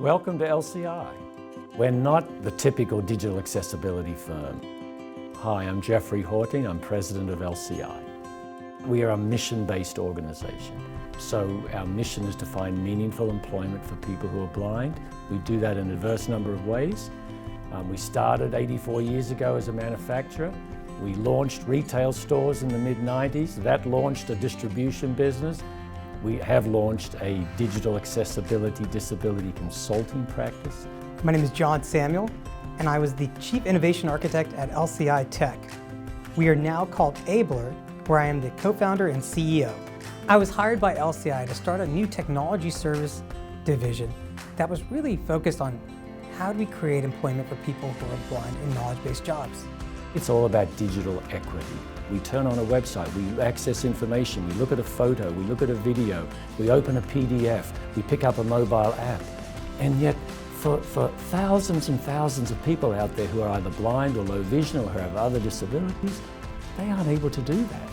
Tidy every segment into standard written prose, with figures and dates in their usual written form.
Welcome to LCI. We're not the typical digital accessibility firm. Hi, I'm Jeffrey Horting, I'm president of LCI. We are a mission-based organization. So our mission is to find meaningful employment for people who are blind. We do that in a diverse number of ways. We started 84 years ago as a manufacturer. We launched retail stores in the mid-90s. That launched a distribution business. We have launched a digital accessibility disability consulting practice. My name is John Samuel, and I was the Chief Innovation Architect at LCI Tech. We are now called Ablr, where I am the co-founder and CEO. I was hired by LCI to start a new technology service division that was really focused on how do we create employment for people who are blind in knowledge-based jobs. It's all about digital equity. We turn on a website, we access information, we look at a photo, we look at a video, we open a PDF, we pick up a mobile app. And yet, for thousands and thousands of people out there who are either blind or low vision or who have other disabilities, they aren't able to do that.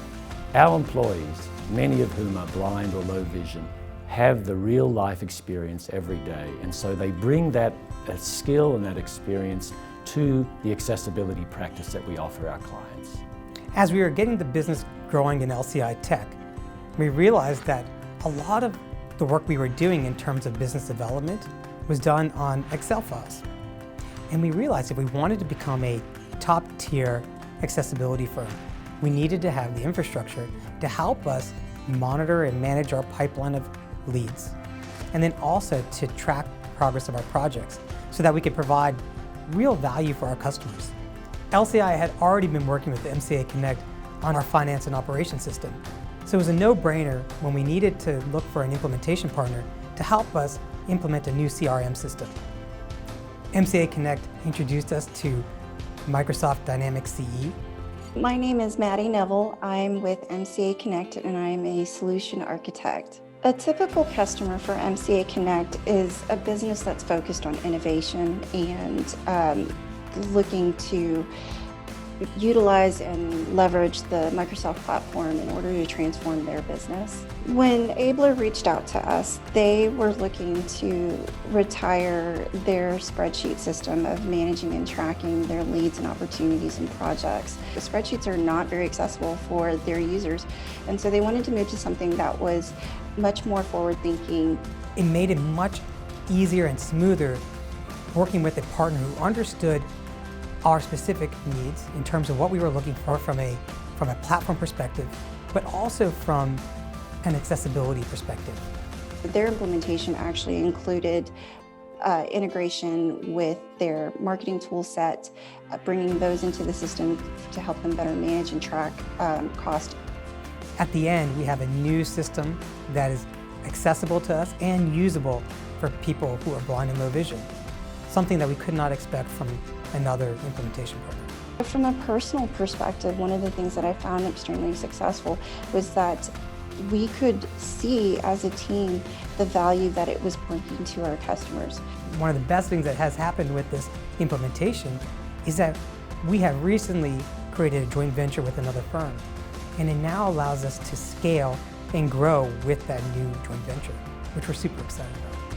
Our employees, many of whom are blind or low vision, have the real life experience every day. And so they bring that skill and that experience to the accessibility practice that we offer our clients. As we were getting the business growing in LCI Tech, we realized that a lot of the work we were doing in terms of business development was done on Excel files. And we realized if we wanted to become a top-tier accessibility firm, we needed to have the infrastructure to help us monitor and manage our pipeline of leads, and then also to track progress of our projects so that we could provide real value for our customers. LCI had already been working with the MCA Connect on our finance and operations system. So it was a no-brainer when we needed to look for an implementation partner to help us implement a new CRM system. MCA Connect introduced us to Microsoft Dynamics CE. My name is Maddie Neville. I'm with MCA Connect and I'm a solution architect. A typical customer for MCA Connect is a business that's focused on innovation and looking to utilize and leverage the Microsoft platform in order to transform their business. When Ablr reached out to us, they were looking to retire their spreadsheet system of managing and tracking their leads and opportunities and projects. The spreadsheets are not very accessible for their users, and so they wanted to move to something that was much more forward-thinking. It made it much easier and smoother working with a partner who understood our specific needs in terms of what we were looking for from a platform perspective, but also from an accessibility perspective. Their implementation actually included integration with their marketing tool set, bringing those into the system to help them better manage and track cost. At the end, we have a new system that is accessible to us and usable for people who are blind and low vision, something that we could not expect from another implementation partner. From a personal perspective, one of the things that I found extremely successful was that we could see as a team the value that it was bringing to our customers. One of the best things that has happened with this implementation is that we have recently created a joint venture with another firm, and it now allows us to scale and grow with that new joint venture, which we're super excited about.